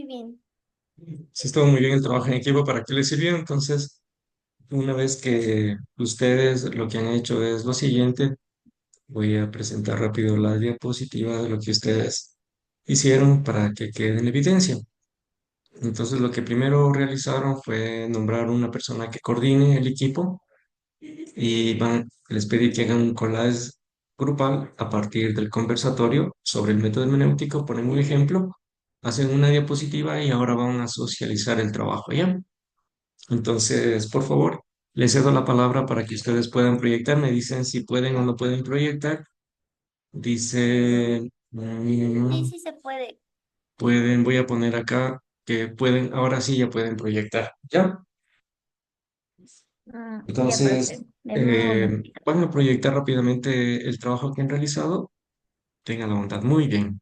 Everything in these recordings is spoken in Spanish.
muy bien. Sí, estuvo muy bien el trabajo en equipo. ¿Para qué les sirvió? Entonces, una vez que ustedes lo que han hecho es lo siguiente, voy a presentar rápido la diapositiva de lo que ustedes hicieron para que quede en evidencia. Entonces, lo que primero realizaron fue nombrar una persona que coordine el equipo y les pedí que hagan un collage grupal a partir del conversatorio sobre el método hermenéutico, ponen un ejemplo, hacen una diapositiva y ahora van a socializar el trabajo, ¿ya? Entonces, por favor, les cedo la palabra para que ustedes puedan proyectar. Me dicen si pueden o no pueden proyectar. Dice, Sí, sí se puede. pueden, voy a poner acá que pueden, ahora sí ya pueden proyectar, ¿ya? Ya, profe, Entonces, denme un momentito. van a proyectar rápidamente el trabajo que han realizado. Tengan la bondad, muy bien.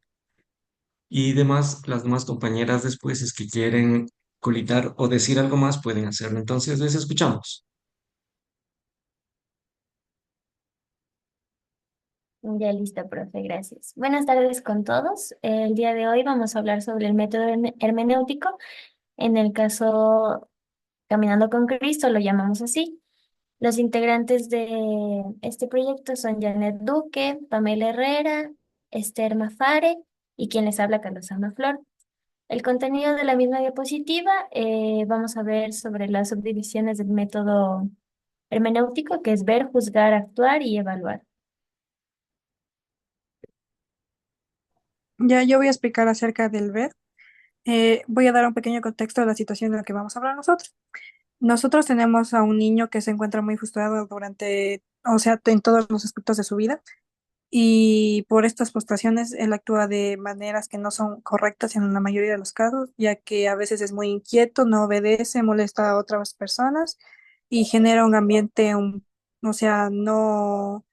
Y demás, las demás compañeras después, es que quieren colitar o decir algo más, pueden hacerlo. Entonces, les escuchamos. Ya listo, profe, gracias. Buenas tardes con todos. El día de hoy vamos a hablar sobre el método hermenéutico. En el caso Caminando con Cristo, lo llamamos así. Los integrantes de este proyecto son Janet Duque, Pamela Herrera, Esther Mafare y quien les habla, Carlos Alma Flor. El contenido de la misma diapositiva, vamos a ver sobre las subdivisiones del método hermenéutico, que es ver, juzgar, actuar y evaluar. Ya yo voy a explicar acerca del ver. Voy a dar un pequeño contexto de la situación de la que vamos a hablar nosotros. Nosotros tenemos a un niño que se encuentra muy frustrado durante, o sea, en todos los aspectos de su vida. Y por estas frustraciones, él actúa de maneras que no son correctas en la mayoría de los casos, ya que a veces es muy inquieto, no obedece, molesta a otras personas y genera un ambiente, o sea, no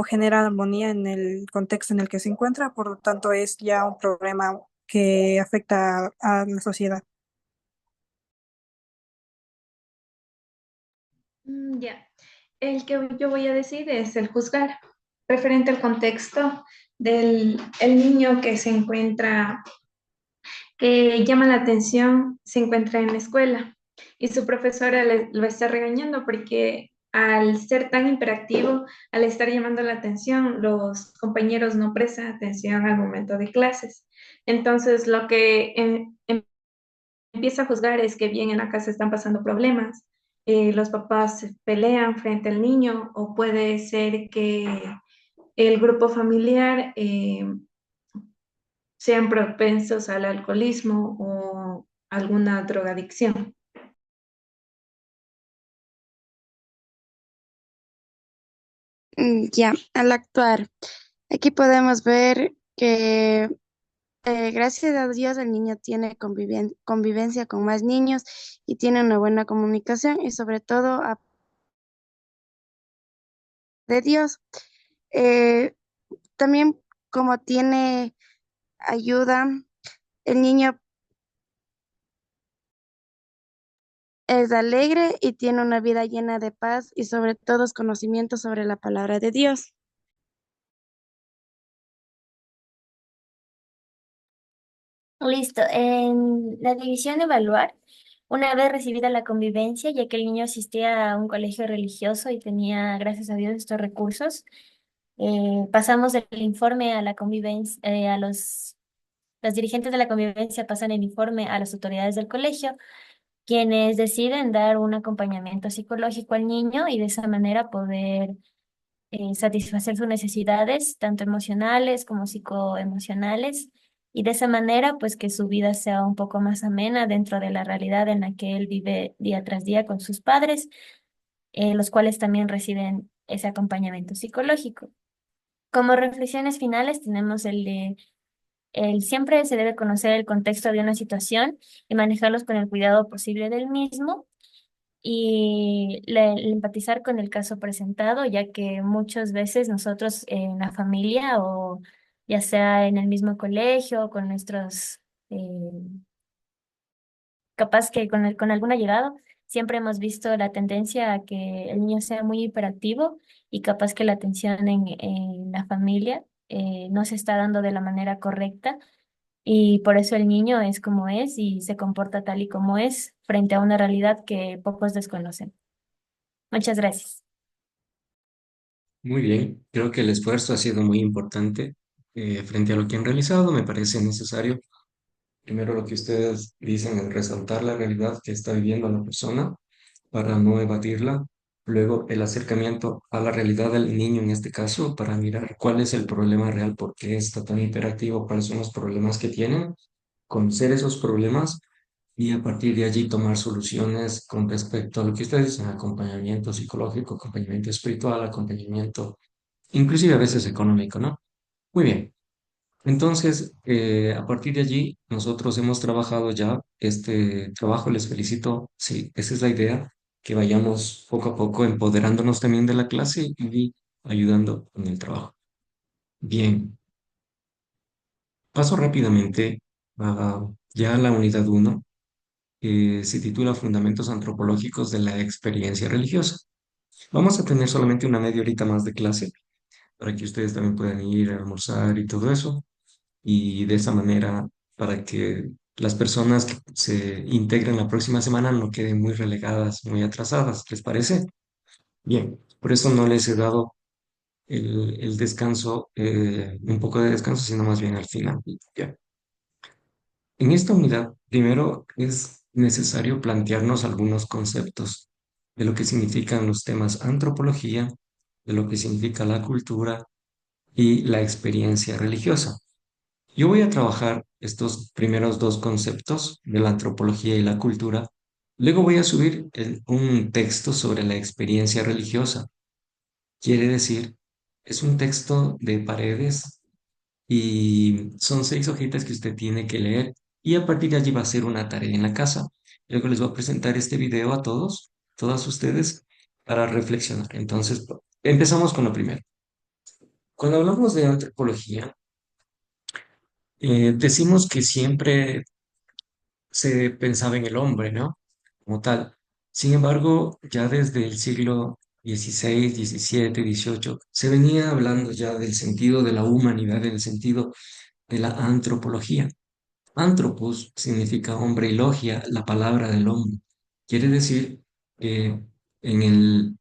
genera armonía en el contexto en el que se encuentra, por lo tanto es ya un problema que afecta a la sociedad. Ya, el que yo voy a decir es el juzgar, referente al contexto del el niño que se encuentra, que llama la atención, se encuentra en la escuela y su profesora lo está regañando porque al ser tan hiperactivo, al estar llamando la atención, los compañeros no prestan atención al momento de clases. Entonces, lo que empieza a juzgar es que bien en la casa están pasando problemas, los papás se pelean frente al niño o puede ser que el grupo familiar sean propensos al alcoholismo o alguna drogadicción. Ya, al actuar, aquí podemos ver que gracias a Dios el niño tiene convivencia con más niños y tiene una buena comunicación y sobre todo de Dios. Eh, También como tiene ayuda, el niño es alegre y tiene una vida llena de paz y sobre todo conocimiento sobre la palabra de Dios. Listo. En la división evaluar, una vez recibida la convivencia, ya que el niño asistía a un colegio religioso y tenía, gracias a Dios, estos recursos, pasamos el informe a la convivencia, los dirigentes de la convivencia pasan el informe a las autoridades del colegio, quienes deciden dar un acompañamiento psicológico al niño y de esa manera poder satisfacer sus necesidades, tanto emocionales como psicoemocionales, y de esa manera, pues que su vida sea un poco más amena dentro de la realidad en la que él vive día tras día con sus padres, los cuales también reciben ese acompañamiento psicológico. Como reflexiones finales tenemos el de el siempre se debe conocer el contexto de una situación y manejarlos con el cuidado posible del mismo y el empatizar con el caso presentado, ya que muchas veces nosotros en la familia o ya sea en el mismo colegio o con nuestros, capaz que con algún allegado, siempre hemos visto la tendencia a que el niño sea muy hiperactivo y capaz que la atención en la familia no se está dando de la manera correcta y por eso el niño es como es y se comporta tal y como es frente a una realidad que pocos desconocen. Muchas gracias. Muy bien, creo que el esfuerzo ha sido muy importante frente a lo que han realizado. Me parece necesario, primero lo que ustedes dicen, es resaltar la realidad que está viviendo la persona para no evadirla. Luego, el acercamiento a la realidad del niño en este caso para mirar cuál es el problema real, por qué está tan hiperactivo, cuáles son los problemas que tienen, conocer esos problemas y a partir de allí tomar soluciones con respecto a lo que ustedes dicen, acompañamiento psicológico, acompañamiento espiritual, acompañamiento inclusive a veces económico, ¿no? Muy bien. Entonces, a partir de allí, nosotros hemos trabajado ya este trabajo, les felicito, sí, esa es la idea, que vayamos poco a poco empoderándonos también de la clase y ayudando en el trabajo. Bien, paso rápidamente a ya la unidad uno, que se titula Fundamentos Antropológicos de la Experiencia Religiosa. Vamos a tener solamente una media horita más de clase para que ustedes también puedan ir a almorzar y todo eso. Y de esa manera, para que las personas que se integren la próxima semana no queden muy relegadas, muy atrasadas. ¿Les parece? Bien, por eso no les he dado el descanso, un poco de descanso, sino más bien al final. Ya. En esta unidad, primero es necesario plantearnos algunos conceptos de lo que significan los temas antropología, de lo que significa la cultura y la experiencia religiosa. Yo voy a trabajar estos primeros dos conceptos de la antropología y la cultura. Luego voy a subir un texto sobre la experiencia religiosa. Quiere decir, es un texto de paredes y son 6 hojitas que usted tiene que leer y a partir de allí va a ser una tarea en la casa. Luego les voy a presentar este video a todos, todas ustedes, para reflexionar. Entonces, empezamos con lo primero. Cuando hablamos de antropología, decimos que siempre se pensaba en el hombre, ¿no? Como tal. Sin embargo, ya desde el siglo XVI, XVII, XVIII, se venía hablando ya del sentido de la humanidad, del sentido de la antropología. Antropos significa hombre y logia, la palabra del hombre. Quiere decir que en el,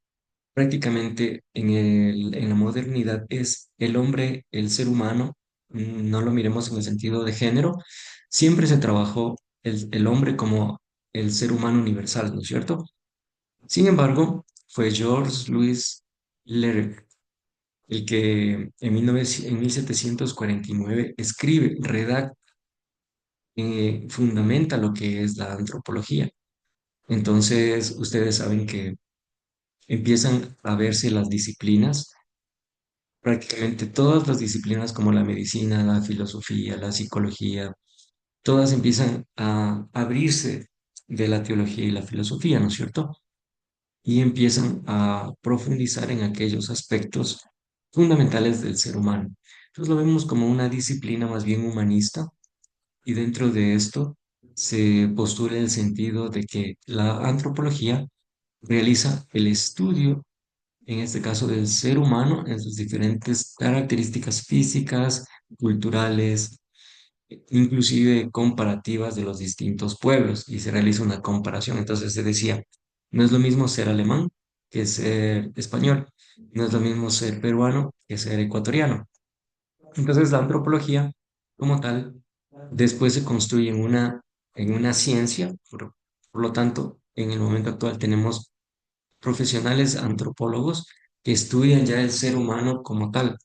prácticamente en la modernidad es el hombre, el ser humano, no lo miremos en el sentido de género, siempre se trabajó el hombre como el ser humano universal, ¿no es cierto? Sin embargo, fue George Louis Leray el que en 1749 escribe, redacta, fundamenta lo que es la antropología. Entonces, ustedes saben que empiezan a verse las disciplinas, prácticamente todas las disciplinas como la medicina, la filosofía, la psicología, todas empiezan a abrirse de la teología y la filosofía, ¿no es cierto? Y empiezan a profundizar en aquellos aspectos fundamentales del ser humano. Entonces lo vemos como una disciplina más bien humanista y dentro de esto se postula el sentido de que la antropología realiza el estudio, en este caso del ser humano, en sus diferentes características físicas, culturales, inclusive comparativas de los distintos pueblos, y se realiza una comparación. Entonces se decía, no es lo mismo ser alemán que ser español, no es lo mismo ser peruano que ser ecuatoriano. Entonces la antropología, como tal, después se construye en una ciencia, por lo tanto, en el momento actual tenemos profesionales antropólogos que estudian ya el ser humano como tal,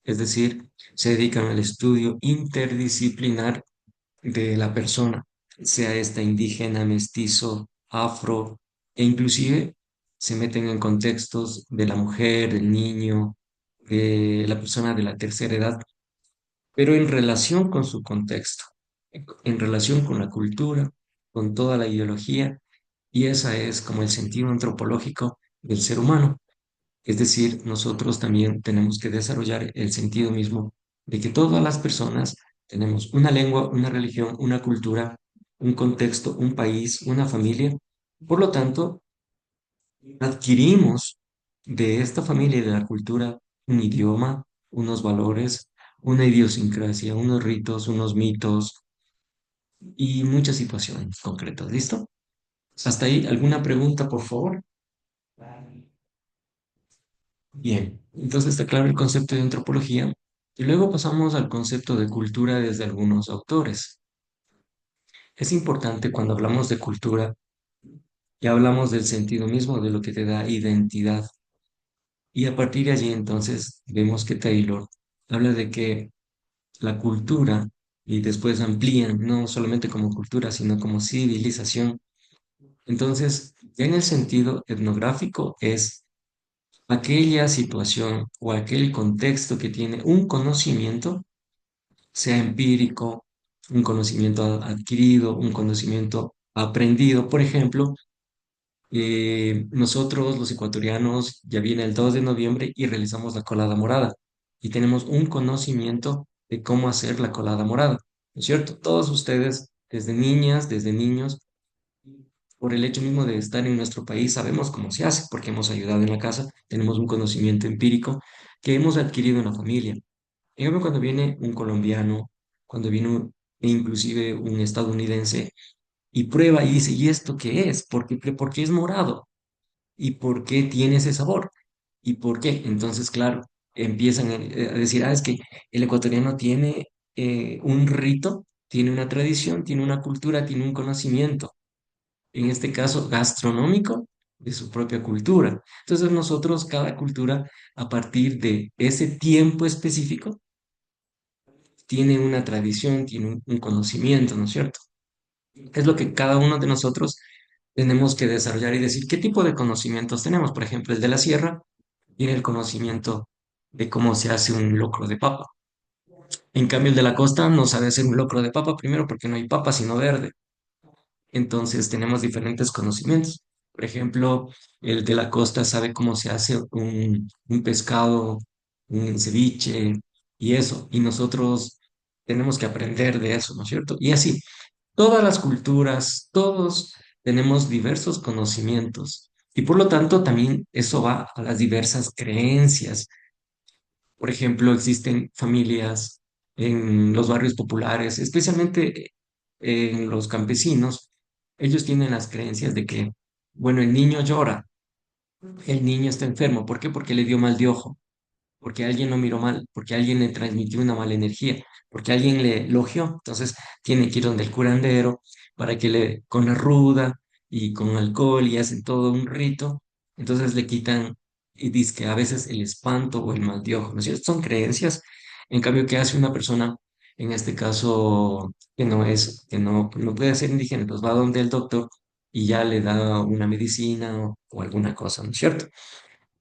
es decir, se dedican al estudio interdisciplinar de la persona, sea esta indígena, mestizo, afro, e inclusive se meten en contextos de la mujer, del niño, de la persona de la tercera edad, pero en relación con su contexto, en relación con la cultura, con toda la ideología, y esa es como el sentido antropológico del ser humano. Es decir, nosotros también tenemos que desarrollar el sentido mismo de que todas las personas tenemos una lengua, una religión, una cultura, un contexto, un país, una familia. Por lo tanto, adquirimos de esta familia y de la cultura un idioma, unos valores, una idiosincrasia, unos ritos, unos mitos y muchas situaciones concretas. ¿Listo? Hasta ahí, ¿alguna pregunta, por favor? Bien, entonces está claro el concepto de antropología y luego pasamos al concepto de cultura desde algunos autores. Es importante cuando hablamos de cultura y hablamos del sentido mismo de lo que te da identidad. Y a partir de allí entonces vemos que Taylor habla de que la cultura, y después amplían no solamente como cultura, sino como civilización. Entonces, ya en el sentido etnográfico es aquella situación o aquel contexto que tiene un conocimiento, sea empírico, un conocimiento adquirido, un conocimiento aprendido. Por ejemplo, nosotros los ecuatorianos ya viene el 2 de noviembre y realizamos la colada morada y tenemos un conocimiento de cómo hacer la colada morada, ¿no es cierto? Todos ustedes, desde niñas, desde niños, por el hecho mismo de estar en nuestro país, sabemos cómo se hace, porque hemos ayudado en la casa, tenemos un conocimiento empírico que hemos adquirido en la familia. En cambio, cuando viene un colombiano, cuando viene e inclusive un estadounidense y prueba y dice, ¿y esto qué es? ¿Por qué es morado? ¿Y por qué tiene ese sabor? ¿Y por qué? Entonces, claro, empiezan a decir, es que el ecuatoriano tiene un rito, tiene una tradición, tiene una cultura, tiene un conocimiento en este caso gastronómico, de su propia cultura. Entonces nosotros, cada cultura, a partir de ese tiempo específico, tiene una tradición, tiene un conocimiento, ¿no es cierto? Es lo que cada uno de nosotros tenemos que desarrollar y decir qué tipo de conocimientos tenemos. Por ejemplo, el de la sierra tiene el conocimiento de cómo se hace un locro de papa. En cambio, el de la costa no sabe hacer un locro de papa, primero porque no hay papa sino verde. Entonces tenemos diferentes conocimientos. Por ejemplo, el de la costa sabe cómo se hace un pescado, un ceviche y eso. Y nosotros tenemos que aprender de eso, ¿no es cierto? Y así, todas las culturas, todos tenemos diversos conocimientos. Y por lo tanto, también eso va a las diversas creencias. Por ejemplo, existen familias en los barrios populares, especialmente en los campesinos. Ellos tienen las creencias de que, bueno, el niño llora, el niño está enfermo. ¿Por qué? Porque le dio mal de ojo, porque alguien lo miró mal, porque alguien le transmitió una mala energía, porque alguien le elogió. Entonces tiene que ir donde el curandero para que le, con la ruda y con alcohol y hacen todo un rito. Entonces le quitan y dice que a veces el espanto o el mal de ojo, ¿no es cierto? Son creencias. En cambio, ¿qué hace una persona, en este caso, que no es, que no puede ser indígena? Pues va donde el doctor y ya le da una medicina o alguna cosa, ¿no es cierto?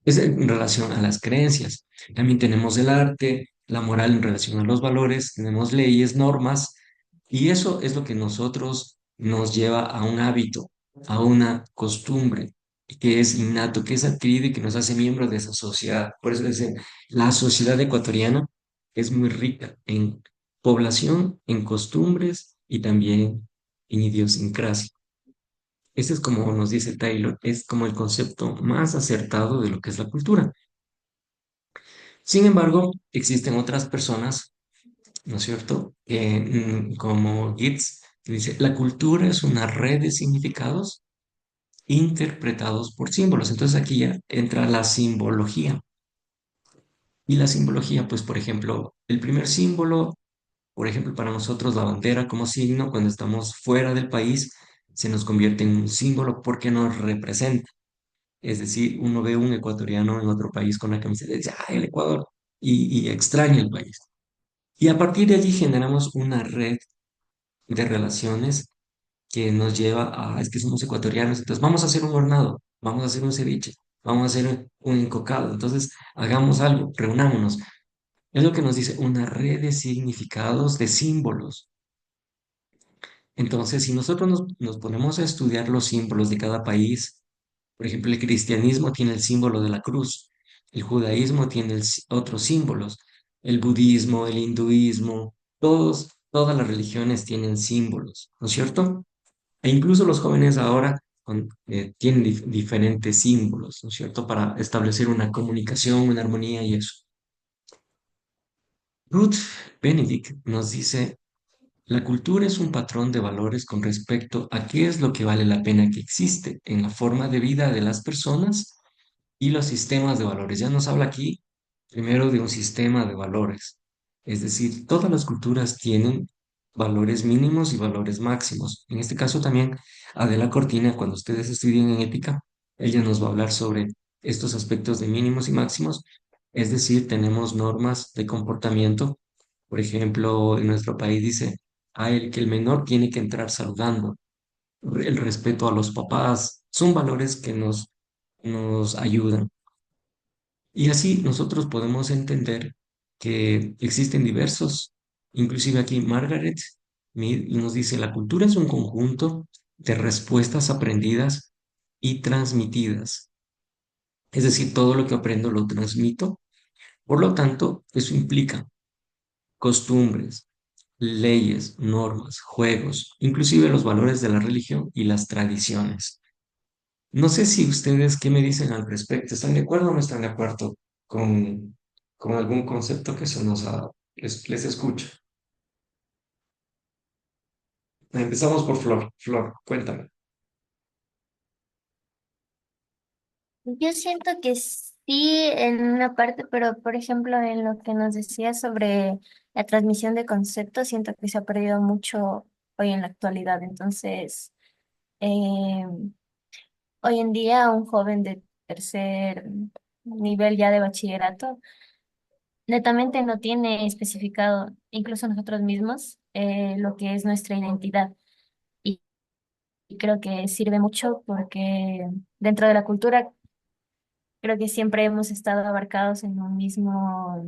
Es en relación a las creencias. También tenemos el arte, la moral en relación a los valores, tenemos leyes, normas, y eso es lo que nosotros nos lleva a un hábito, a una costumbre, que es innato, que es adquirido y que nos hace miembros de esa sociedad. Por eso dicen, la sociedad ecuatoriana es muy rica en población, en costumbres y también en idiosincrasia. Ese es como nos dice Taylor, es como el concepto más acertado de lo que es la cultura. Sin embargo, existen otras personas, ¿no es cierto? Como Gibbs, que dice, la cultura es una red de significados interpretados por símbolos. Entonces aquí ya entra la simbología. Y la simbología, pues, por ejemplo, el primer símbolo, por ejemplo, para nosotros la bandera como signo, cuando estamos fuera del país, se nos convierte en un símbolo porque nos representa. Es decir, uno ve un ecuatoriano en otro país con la camiseta y dice, ah, el Ecuador, y extraña el país. Y a partir de allí generamos una red de relaciones que nos lleva a, es que somos ecuatorianos, entonces vamos a hacer un hornado, vamos a hacer un ceviche, vamos a hacer un encocado, entonces hagamos algo, reunámonos. Es lo que nos dice una red de significados, de símbolos. Entonces, si nosotros nos ponemos a estudiar los símbolos de cada país, por ejemplo, el cristianismo tiene el símbolo de la cruz, el judaísmo tiene otros símbolos, el budismo, el hinduismo, todas las religiones tienen símbolos, ¿no es cierto? E incluso los jóvenes ahora tienen diferentes símbolos, ¿no es cierto? Para establecer una comunicación, una armonía y eso. Ruth Benedict nos dice, la cultura es un patrón de valores con respecto a qué es lo que vale la pena que existe en la forma de vida de las personas y los sistemas de valores. Ya nos habla aquí primero de un sistema de valores. Es decir, todas las culturas tienen valores mínimos y valores máximos. En este caso también Adela Cortina, cuando ustedes estudien en ética, ella nos va a hablar sobre estos aspectos de mínimos y máximos. Es decir, tenemos normas de comportamiento. Por ejemplo, en nuestro país dice, que el menor tiene que entrar saludando. El respeto a los papás son valores que nos ayudan. Y así nosotros podemos entender que existen diversos, inclusive aquí Margaret Mead nos dice, la cultura es un conjunto de respuestas aprendidas y transmitidas. Es decir, todo lo que aprendo lo transmito. Por lo tanto, eso implica costumbres, leyes, normas, juegos, inclusive los valores de la religión y las tradiciones. No sé si ustedes qué me dicen al respecto. ¿Están de acuerdo o no están de acuerdo con, con algún concepto que se nos ha... Les escucho. Empezamos por Flor. Flor, cuéntame. Yo siento que sí en una parte, pero por ejemplo en lo que nos decía sobre la transmisión de conceptos, siento que se ha perdido mucho hoy en la actualidad. Entonces, eh, hoy en día un joven de tercer nivel ya de bachillerato netamente no tiene especificado, incluso nosotros mismos, lo que es nuestra identidad. Y, y creo que sirve mucho porque dentro de la cultura creo que siempre hemos estado abarcados en un mismo,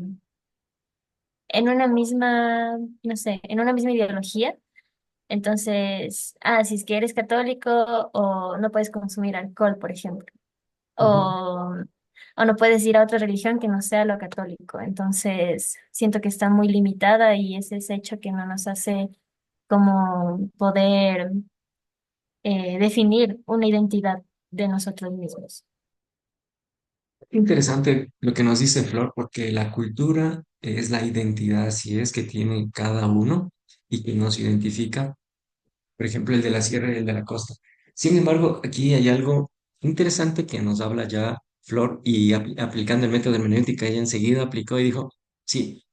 en una misma, no sé, en una misma ideología. Entonces, si es que eres católico o no puedes consumir alcohol, por ejemplo, Ujú. o, o no puedes ir a otra religión que no sea lo católico. Entonces, siento que está muy limitada y es ese hecho que no nos hace como poder definir una identidad de nosotros mismos. Interesante lo que nos dice Flor, porque la cultura es la identidad, así es, que tiene cada uno y que nos identifica. Por ejemplo, el de la sierra y el de la costa. Sin embargo, aquí hay algo interesante que nos habla ya Flor y aplicando el método de hermenéutica, ella enseguida aplicó y dijo, sí,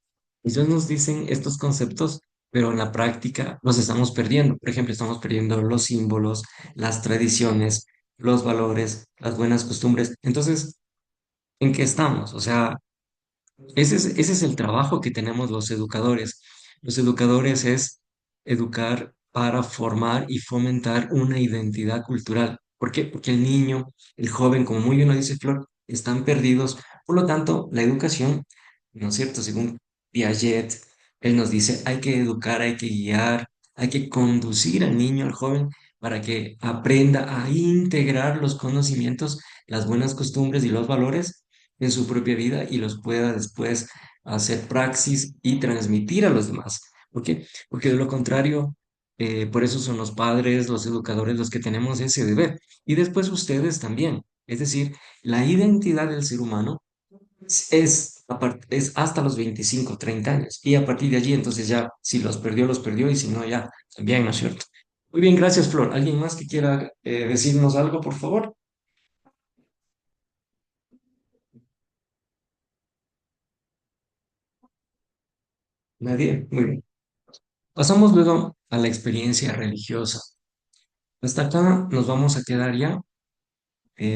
ellos nos dicen estos conceptos, pero en la práctica los estamos perdiendo. Por ejemplo, estamos perdiendo los símbolos, las tradiciones, los valores, las buenas costumbres. Entonces, ¿en qué estamos? O sea, ese es el trabajo que tenemos los educadores. Los educadores es educar para formar y fomentar una identidad cultural. ¿Por qué? Porque el niño, el joven, como muy bien lo dice Flor, están perdidos. Por lo tanto, la educación, ¿no es cierto? Según Piaget, él nos dice, hay que educar, hay que guiar, hay que conducir al niño, al joven, para que aprenda a integrar los conocimientos, las buenas costumbres y los valores en su propia vida y los pueda después hacer praxis y transmitir a los demás. ¿Por qué? Porque de lo contrario, por eso son los padres, los educadores, los que tenemos ese deber. Y después ustedes también. Es decir, la identidad del ser humano es hasta los 25 30 años. Y a partir de allí, entonces ya, si los perdió, y si no, ya, también, ¿no es cierto? Muy bien, gracias, Flor. ¿Alguien más que quiera decirnos algo, por favor? Nadie. Muy bien. Pasamos luego a la experiencia religiosa. Hasta acá nos vamos a quedar ya.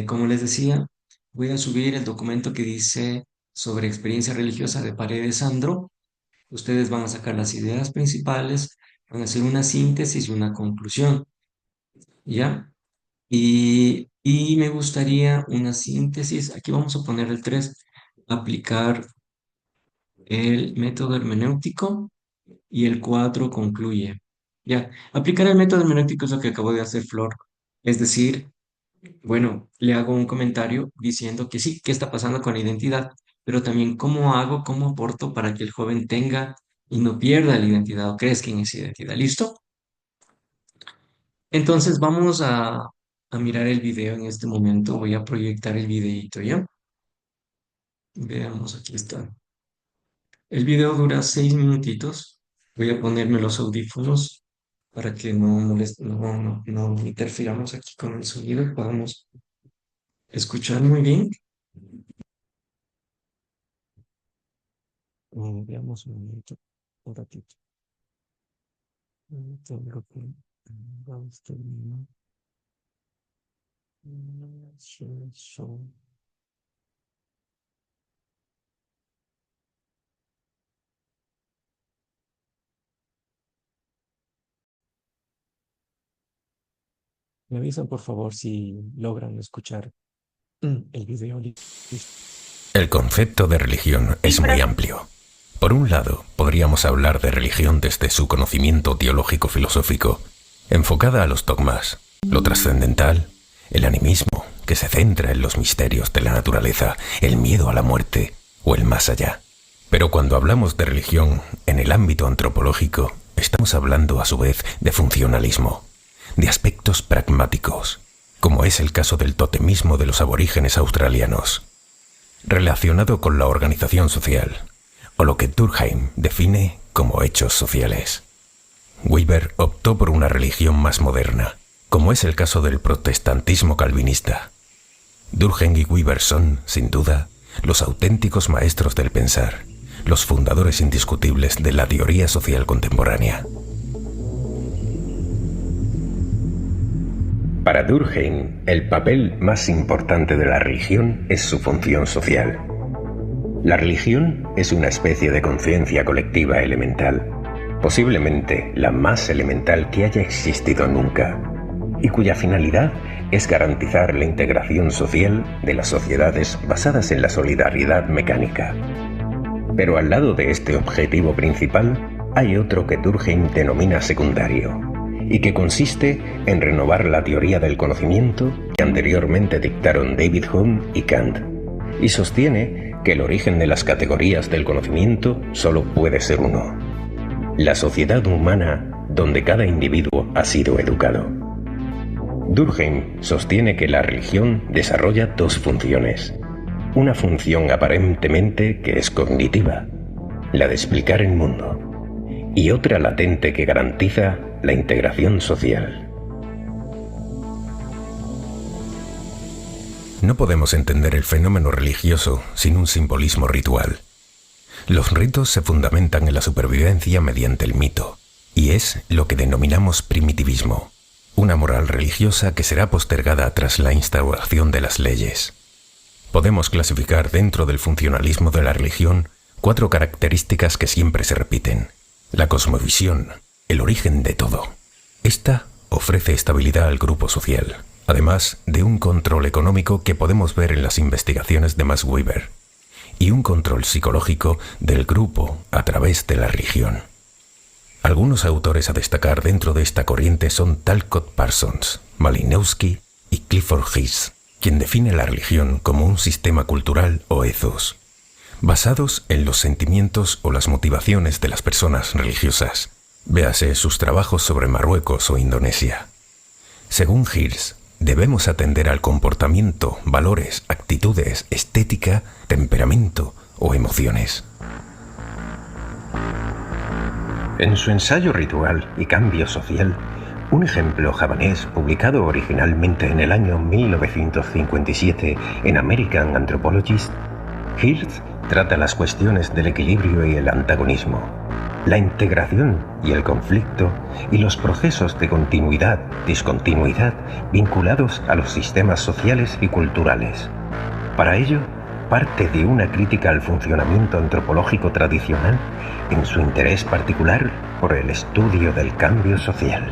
Como les decía, voy a subir el documento que dice sobre experiencia religiosa de Paredes Sandro. Ustedes van a sacar las ideas principales, van a hacer una síntesis y una conclusión, ¿ya? Y me gustaría una síntesis. Aquí vamos a poner el 3, aplicar el método hermenéutico. Y el 4 concluye. Ya, aplicar el método hermenéutico es lo que acabo de hacer Flor. Es decir, bueno, le hago un comentario diciendo que sí, qué está pasando con la identidad, pero también cómo hago, cómo aporto para que el joven tenga y no pierda la identidad o crezca en esa identidad. ¿Listo? Entonces vamos a mirar el video en este momento. Voy a proyectar el videito, ¿ya? Veamos, aquí está. El video dura 6 minutitos. Voy a ponerme los audífonos para que no interfiramos aquí con el sonido y podamos escuchar muy bien. Veamos un momento, un ratito. Tengo que vamos a terminar. Me avisan por favor si logran escuchar el video. El concepto de religión es muy amplio. Por un lado, podríamos hablar de religión desde su conocimiento teológico-filosófico, enfocada a los dogmas, lo trascendental, el animismo, que se centra en los misterios de la naturaleza, el miedo a la muerte o el más allá. Pero cuando hablamos de religión en el ámbito antropológico, estamos hablando a su vez de funcionalismo, de aspectos pragmáticos, como es el caso del totemismo de los aborígenes australianos, relacionado con la organización social, o lo que Durkheim define como hechos sociales. Weber optó por una religión más moderna, como es el caso del protestantismo calvinista. Durkheim y Weber son, sin duda, los auténticos maestros del pensar, los fundadores indiscutibles de la teoría social contemporánea. Para Durkheim, el papel más importante de la religión es su función social. La religión es una especie de conciencia colectiva elemental, posiblemente la más elemental que haya existido nunca, y cuya finalidad es garantizar la integración social de las sociedades basadas en la solidaridad mecánica. Pero al lado de este objetivo principal, hay otro que Durkheim denomina secundario, y que consiste en renovar la teoría del conocimiento que anteriormente dictaron David Hume y Kant, y sostiene que el origen de las categorías del conocimiento solo puede ser uno: la sociedad humana donde cada individuo ha sido educado. Durkheim sostiene que la religión desarrolla dos funciones: una función aparentemente que es cognitiva, la de explicar el mundo, y otra latente que garantiza la integración social. No podemos entender el fenómeno religioso sin un simbolismo ritual. Los ritos se fundamentan en la supervivencia mediante el mito, y es lo que denominamos primitivismo, una moral religiosa que será postergada tras la instauración de las leyes. Podemos clasificar dentro del funcionalismo de la religión 4 características que siempre se repiten: la cosmovisión, el origen de todo. Esta ofrece estabilidad al grupo social, además de un control económico que podemos ver en las investigaciones de Max Weber, y un control psicológico del grupo a través de la religión. Algunos autores a destacar dentro de esta corriente son Talcott Parsons, Malinowski y Clifford Geertz, quien define la religión como un sistema cultural o ethos, basados en los sentimientos o las motivaciones de las personas religiosas. Véase sus trabajos sobre Marruecos o Indonesia. Según Geertz, debemos atender al comportamiento, valores, actitudes, estética, temperamento o emociones. En su ensayo Ritual y Cambio Social, un ejemplo javanés publicado originalmente en el año 1957 en American Anthropologist, Geertz trata las cuestiones del equilibrio y el antagonismo, la integración y el conflicto y los procesos de continuidad, discontinuidad vinculados a los sistemas sociales y culturales. Para ello, parte de una crítica al funcionamiento antropológico tradicional en su interés particular por el estudio del cambio social.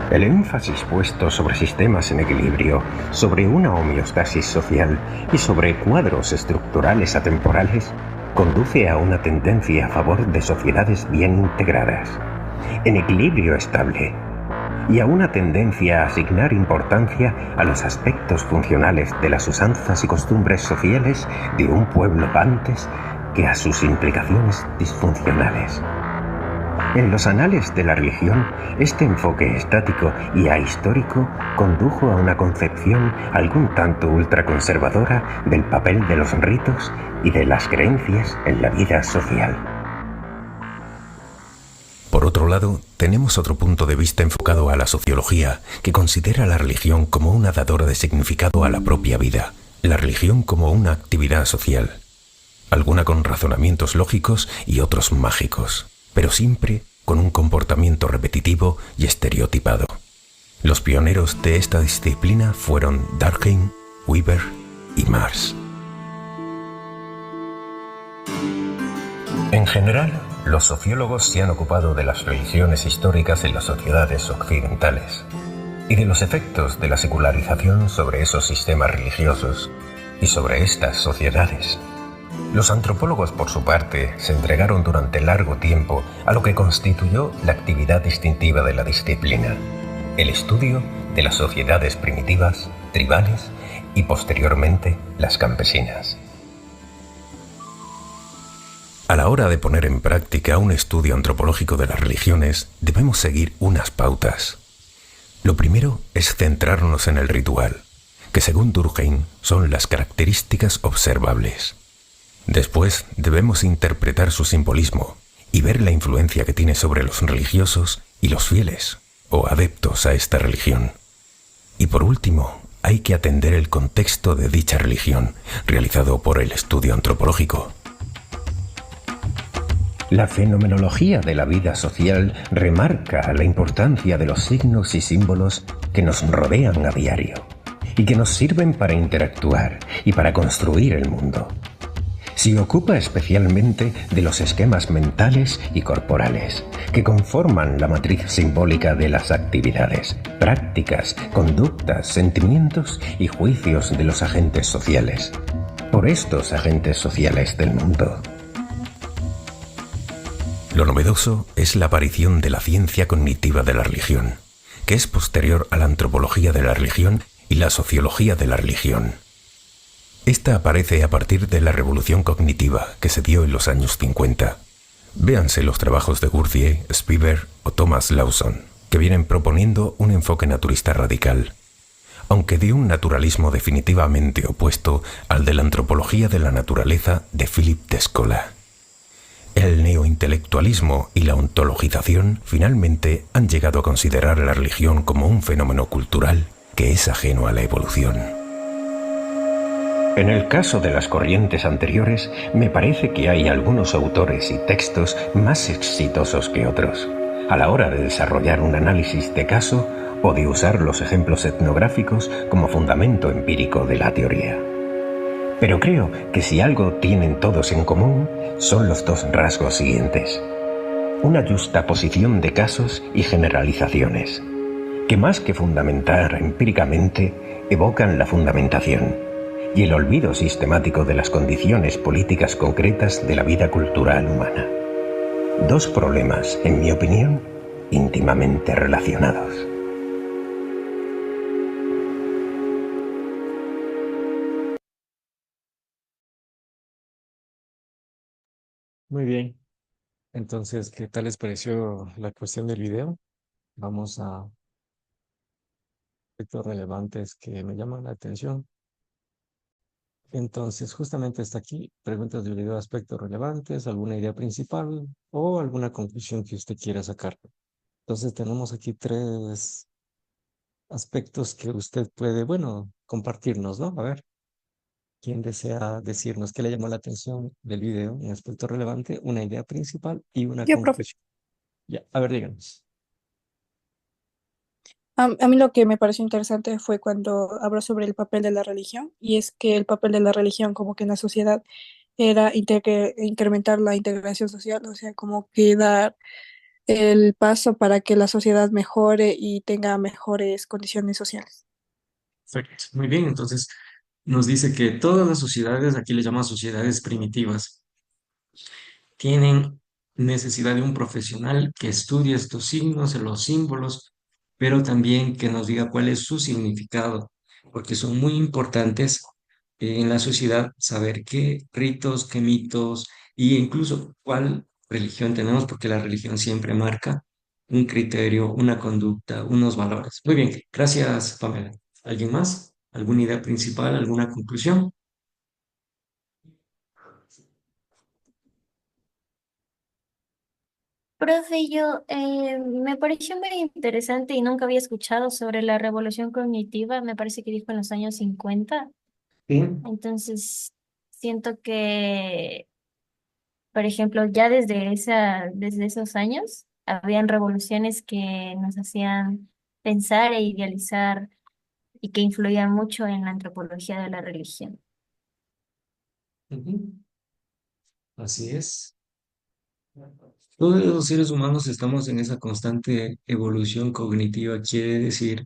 El énfasis puesto sobre sistemas en equilibrio, sobre una homeostasis social y sobre cuadros estructurales atemporales conduce a una tendencia a favor de sociedades bien integradas, en equilibrio estable, y a una tendencia a asignar importancia a los aspectos funcionales de las usanzas y costumbres sociales de un pueblo antes que a sus implicaciones disfuncionales. En los anales de la religión, este enfoque estático y ahistórico condujo a una concepción algún tanto ultraconservadora del papel de los ritos y de las creencias en la vida social. Por otro lado, tenemos otro punto de vista enfocado a la sociología, que considera la religión como una dadora de significado a la propia vida, la religión como una actividad social, alguna con razonamientos lógicos y otros mágicos, pero siempre con un comportamiento repetitivo y estereotipado. Los pioneros de esta disciplina fueron Durkheim, Weber y Marx. En general, los sociólogos se han ocupado de las religiones históricas en las sociedades occidentales y de los efectos de la secularización sobre esos sistemas religiosos y sobre estas sociedades. Los antropólogos, por su parte, se entregaron durante largo tiempo a lo que constituyó la actividad distintiva de la disciplina, el estudio de las sociedades primitivas, tribales y posteriormente las campesinas. A la hora de poner en práctica un estudio antropológico de las religiones, debemos seguir unas pautas. Lo primero es centrarnos en el ritual, que según Durkheim son las características observables. Después debemos interpretar su simbolismo y ver la influencia que tiene sobre los religiosos y los fieles o adeptos a esta religión. Y por último, hay que atender el contexto de dicha religión, realizado por el estudio antropológico. La fenomenología de la vida social remarca la importancia de los signos y símbolos que nos rodean a diario y que nos sirven para interactuar y para construir el mundo. Se ocupa especialmente de los esquemas mentales y corporales que conforman la matriz simbólica de las actividades, prácticas, conductas, sentimientos y juicios de los agentes sociales. Por estos agentes sociales del mundo. Lo novedoso es la aparición de la ciencia cognitiva de la religión, que es posterior a la antropología de la religión y la sociología de la religión. Esta aparece a partir de la revolución cognitiva que se dio en los años 50. Véanse los trabajos de Gurdjieff, Spieber o Thomas Lawson, que vienen proponiendo un enfoque naturista radical, aunque de un naturalismo definitivamente opuesto al de la antropología de la naturaleza de Philip Descola. El neointelectualismo y la ontologización finalmente han llegado a considerar la religión como un fenómeno cultural que es ajeno a la evolución. En el caso de las corrientes anteriores, me parece que hay algunos autores y textos más exitosos que otros, a la hora de desarrollar un análisis de caso o de usar los ejemplos etnográficos como fundamento empírico de la teoría. Pero creo que si algo tienen todos en común, son los dos rasgos siguientes. Una justaposición de casos y generalizaciones, que más que fundamentar empíricamente, evocan la fundamentación y el olvido sistemático de las condiciones políticas concretas de la vida cultural humana. Dos problemas, en mi opinión, íntimamente relacionados. Muy bien. Entonces, ¿qué tal les pareció la cuestión del video? Vamos a aspectos relevantes que me llaman la atención. Entonces, justamente está aquí, preguntas del video, aspectos relevantes, alguna idea principal o alguna conclusión que usted quiera sacar. Entonces, tenemos aquí tres aspectos que usted puede, bueno, compartirnos, ¿no? A ver, ¿quién desea decirnos qué le llamó la atención del video? Un aspecto relevante, una idea principal y una Yo, profe. conclusión. Ya, a ver, díganos. A mí lo que me pareció interesante fue cuando habló sobre el papel de la religión, y es que el papel de la religión como que en la sociedad era incrementar la integración social, o sea, como que dar el paso para que la sociedad mejore y tenga mejores condiciones sociales. Perfecto. Muy bien, entonces nos dice que todas las sociedades, aquí le llaman sociedades primitivas, tienen necesidad de un profesional que estudie estos signos, los símbolos, pero también que nos diga cuál es su significado, porque son muy importantes en la sociedad saber qué ritos, qué mitos e incluso cuál religión tenemos, porque la religión siempre marca un criterio, una conducta, unos valores. Muy bien, gracias, Pamela. ¿Alguien más? ¿Alguna idea principal? ¿Alguna conclusión? Profe, yo me pareció muy interesante y nunca había escuchado sobre la revolución cognitiva, me parece que dijo en los años 50. Sí. Entonces, siento que, por ejemplo, ya desde esos años, habían revoluciones que nos hacían pensar e idealizar y que influían mucho en la antropología de la religión. Ujú. Así es. Todos los seres humanos estamos en esa constante evolución cognitiva. Quiere decir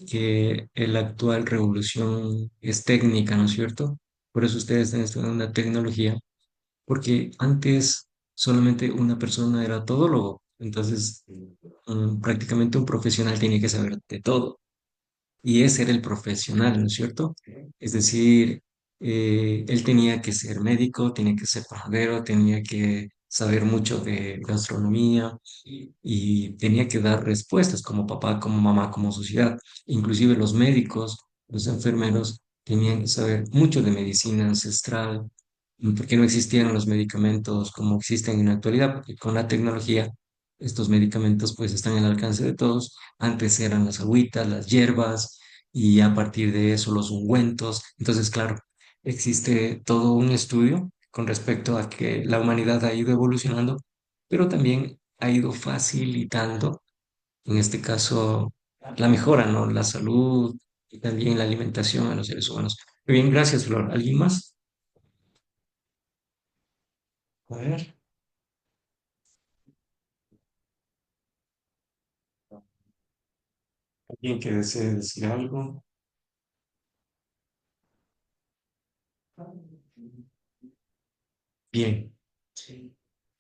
que la actual revolución es técnica, ¿no es cierto? Por eso ustedes están estudiando una tecnología, porque antes solamente una persona era todólogo, entonces prácticamente un profesional tenía que saber de todo. Y ese era el profesional, ¿no es cierto? Es decir, él tenía que ser médico, tenía que ser panadero, tenía que saber mucho de gastronomía y tenía que dar respuestas como papá, como mamá, como sociedad. Inclusive los médicos, los enfermeros tenían que saber mucho de medicina ancestral, porque no existían los medicamentos como existen en la actualidad, porque con la tecnología estos medicamentos pues están al alcance de todos. Antes eran las agüitas, las hierbas y a partir de eso los ungüentos. Entonces, claro, existe todo un estudio con respecto a que la humanidad ha ido evolucionando, pero también ha ido facilitando, en este caso, la mejora, ¿no? La salud y también la alimentación a los seres humanos. Muy bien, gracias, Flor. ¿Alguien más? A ver, ¿alguien que desee decir algo? Bien.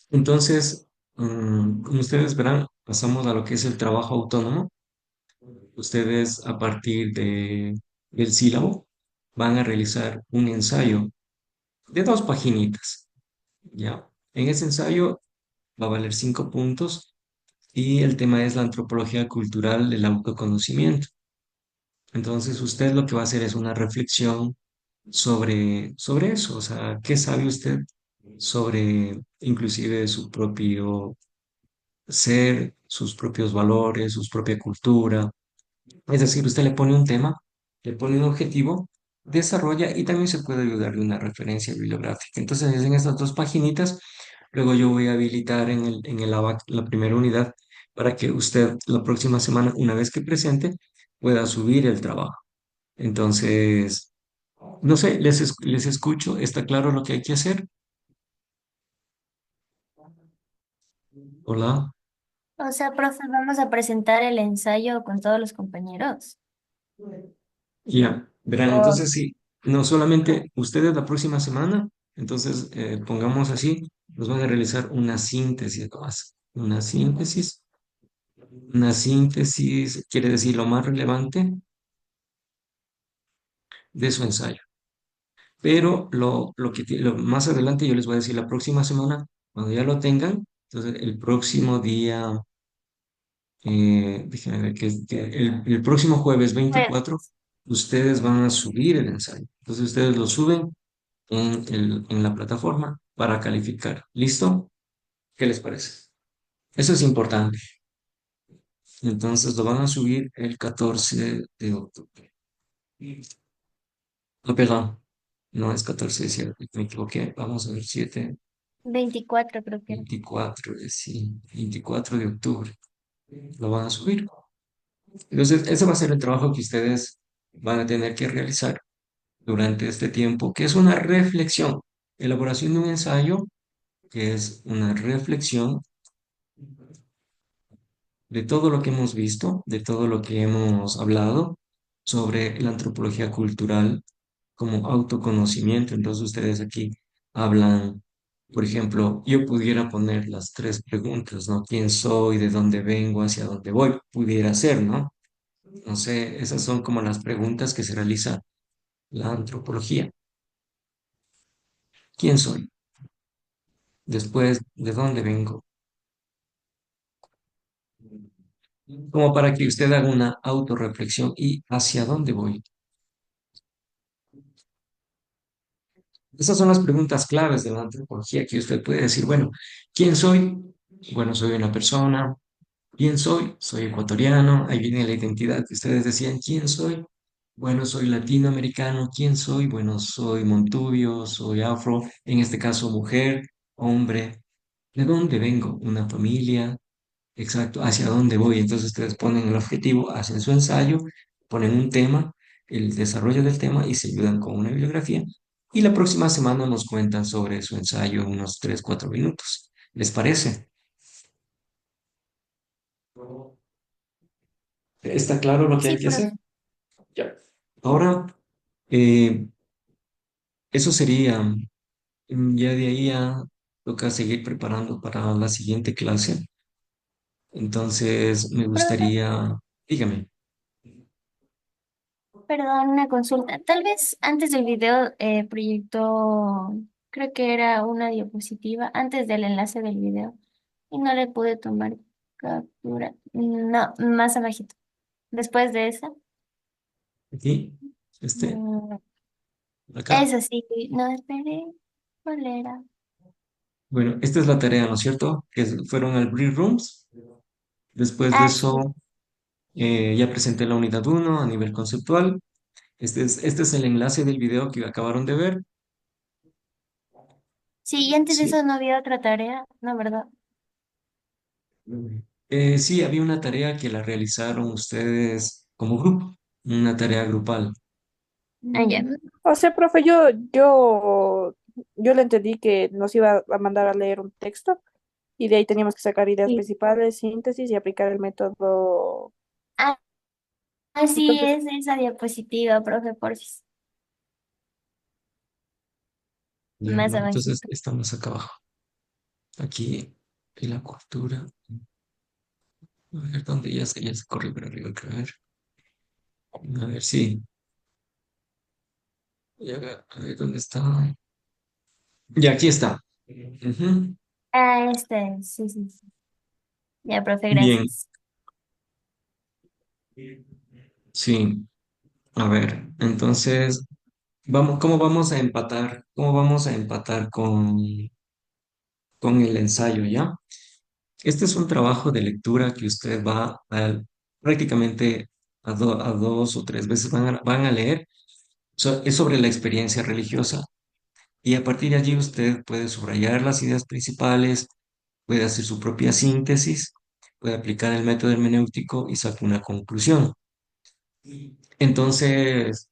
Entonces, como ustedes verán, pasamos a lo que es el trabajo autónomo. Ustedes, a partir del sílabo, van a realizar un ensayo de 2 paginitas, ¿ya? En ese ensayo va a valer 5 puntos y el tema es la antropología cultural del autoconocimiento. Entonces, usted lo que va a hacer es una reflexión sobre eso, o sea, ¿qué sabe usted sobre inclusive su propio ser, sus propios valores, su propia cultura? Es decir, usted le pone un tema, le pone un objetivo, desarrolla y también se puede ayudarle una referencia bibliográfica. Entonces, en estas 2 paginitas, luego yo voy a habilitar en el ABAC la primera unidad para que usted la próxima semana, una vez que presente, pueda subir el trabajo. Entonces, no sé, les escucho, ¿está claro lo que hay que hacer? Hola. O sea, profe, vamos a presentar el ensayo con todos los compañeros. Ya, verán, Oh, entonces sí, no solamente ustedes la próxima semana, entonces pongamos así, nos van a realizar una síntesis quiere decir lo más relevante de su ensayo. Pero lo más adelante yo les voy a decir la próxima semana, cuando ya lo tengan, entonces el próximo día, déjenme ver, el próximo jueves pues, 24 ustedes van a subir el ensayo. Entonces ustedes lo suben en la plataforma para calificar. ¿Listo? ¿Qué les parece? Eso es importante. Entonces lo van a subir el 14 de octubre. No, perdón, no es 14 es cierto, me equivoqué. Vamos a ver, 24 creo que era. 24 sí, 24 de octubre. Lo van a subir. Entonces, ese va a ser el trabajo que ustedes van a tener que realizar durante este tiempo, que es una reflexión, elaboración de un ensayo, que es una reflexión de todo lo que hemos visto, de todo lo que hemos hablado sobre la antropología cultural como autoconocimiento. Entonces ustedes aquí hablan, por ejemplo, yo pudiera poner las 3 preguntas, ¿no? ¿Quién soy? ¿De dónde vengo? ¿Hacia dónde voy? Pudiera ser, ¿no? No sé, esas son como las preguntas que se realiza la antropología. ¿Quién soy? Después, ¿de dónde vengo? Como para que usted haga una autorreflexión y hacia dónde voy. Esas son las preguntas claves de la antropología que usted puede decir, bueno, ¿quién soy? Bueno, soy una persona. ¿Quién soy? Soy ecuatoriano. Ahí viene la identidad que ustedes decían, ¿quién soy? Bueno, soy latinoamericano. ¿Quién soy? Bueno, soy montubio, soy afro, en este caso mujer, hombre. ¿De dónde vengo? Una familia. Exacto, ¿hacia dónde voy? Entonces ustedes ponen el objetivo, hacen su ensayo, ponen un tema, el desarrollo del tema y se ayudan con una bibliografía. Y la próxima semana nos cuentan sobre su ensayo en unos 3 4 minutos. ¿Les parece? ¿Está claro lo que hay Sí, que hacer? profe. Ya. Ahora, eh, eso sería, ya de ahí ya toca seguir preparando para la siguiente clase. Entonces, me Profe, gustaría, dígame. perdón, una consulta. Tal vez antes del video proyectó, creo que era una diapositiva, antes del enlace del video, y no le pude tomar captura. No, más abajito. Después de esa. Aquí, este, mm, acá. Eso sí, no esperé. ¿Cuál era? Bueno, esta es la tarea, ¿no es cierto? Fueron al Break Rooms. Después de Ah, sí. eso, ya presenté la unidad uno a nivel conceptual. Este es el enlace del video que acabaron de ver. Sí, y antes de Sí. eso no había otra tarea, ¿no, verdad? Sí, había una tarea que la realizaron ustedes como grupo, una tarea grupal. Ah, ya. O sea, profe, yo le entendí que nos iba a mandar a leer un texto y de ahí teníamos que sacar ideas Sí. principales, síntesis y aplicar el método. Ah, así Entonces, es esa diapositiva, profe, porfis. Ya, Más no, entonces abajito. estamos acá abajo. Aquí, en la cultura. A ver, ¿dónde ya se corrió para arriba? Creo. A ver, sí. A ver, ¿dónde está? Ya, aquí está. Ujú. Ah, este es, sí, sí, sí. Ya, profe, Bien, gracias. sí. A ver, entonces, ¿cómo vamos a empatar? ¿Cómo vamos a empatar con el ensayo, ya? Este es un trabajo de lectura que usted prácticamente a 2 o 3 veces van a leer. Es sobre la experiencia religiosa y a partir de allí usted puede subrayar las ideas principales, puede hacer su propia síntesis, puede aplicar el método hermenéutico y sacar una conclusión. Entonces,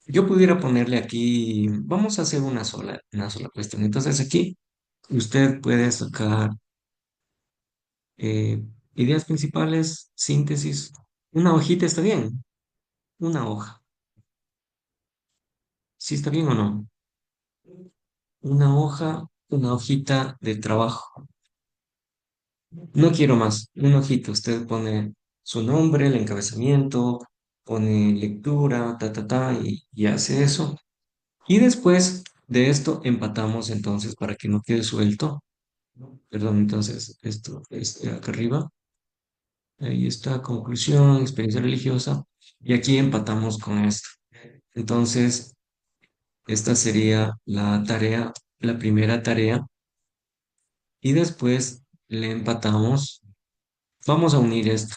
yo pudiera ponerle aquí, vamos a hacer una sola cuestión. Entonces aquí usted puede sacar eh, ideas principales, síntesis, una hojita está bien, una hoja. ¿Sí está bien o no? Una hoja, una hojita de trabajo. No quiero más, una hojita. Usted pone su nombre, el encabezamiento, pone lectura, y hace eso. Y después de esto empatamos entonces para que no quede suelto. Perdón, entonces esto es acá arriba. Ahí está, conclusión, experiencia religiosa. Y aquí empatamos con esto. Entonces, esta sería la tarea, la primera tarea. Y después le empatamos. Vamos a unir esto.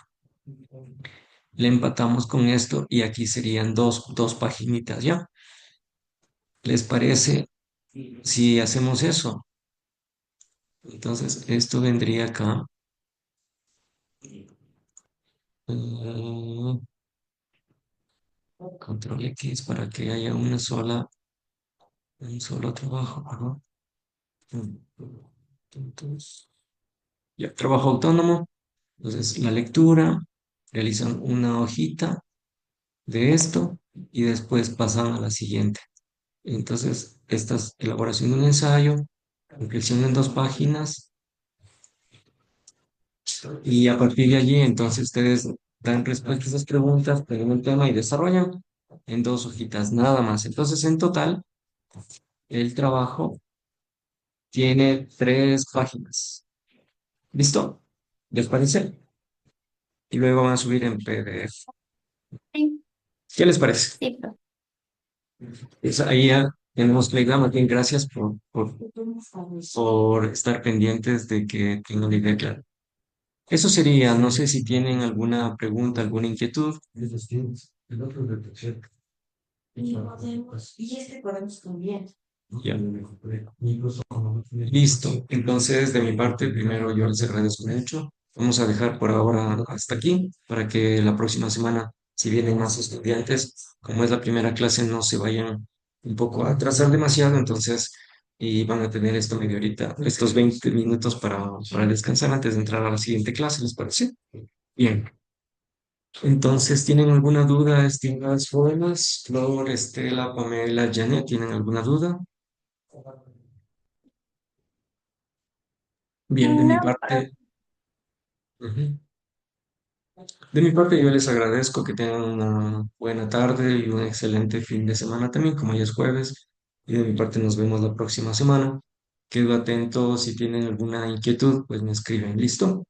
Le empatamos con esto y aquí serían dos paginitas, ¿ya? ¿Les parece si hacemos eso? Entonces, esto vendría acá. eh, Control X para que haya un solo trabajo, ¿no? Entonces, ya, trabajo autónomo. Entonces, la lectura, realizan una hojita de esto y después pasan a la siguiente. Entonces, esta es elaboración de un ensayo, conclusión en 2 páginas y a partir de allí, entonces ustedes dan respuesta a esas preguntas, ponen un tema y desarrollan en 2 hojitas, nada más. Entonces, en total, el trabajo Tiene 3 páginas. ¿Listo? ¿Les parece? Y luego van a subir en PDF. Sí, ¿Qué les parece? sí, profe. Ahí ya tenemos Playground. Más bien, gracias por estar pendientes de que tengan la idea clara. Eso sería, no sé si tienen alguna pregunta, alguna inquietud. Ya. Listo. Entonces, de mi parte, primero yo les agradezco mucho. Vamos a dejar por ahora hasta aquí para que la próxima semana, si vienen más estudiantes, como es la primera clase, no se vayan un poco a atrasar demasiado. Entonces, y van a tener esto media horita, estos 20 minutos para descansar antes de entrar a la siguiente clase, ¿les parece? Bien. Entonces, ¿tienen alguna duda, estimadas jóvenes? Flor, Estela, Pamela, Janet, ¿tienen alguna duda? Bien, de mi No, profe. parte. Ujú. De mi parte, yo les agradezco que tengan una buena tarde y un excelente fin de semana también, como ya es jueves. Y de mi parte, nos vemos la próxima semana. Quedo atento, si tienen alguna inquietud, pues me escriben. ¿Listo?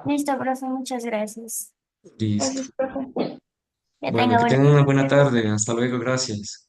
Listo, profe, muchas gracias. Listo. Gracias, profe. Que Bueno, tenga que buena tengan una buena tarde. tarde. Hasta luego, gracias.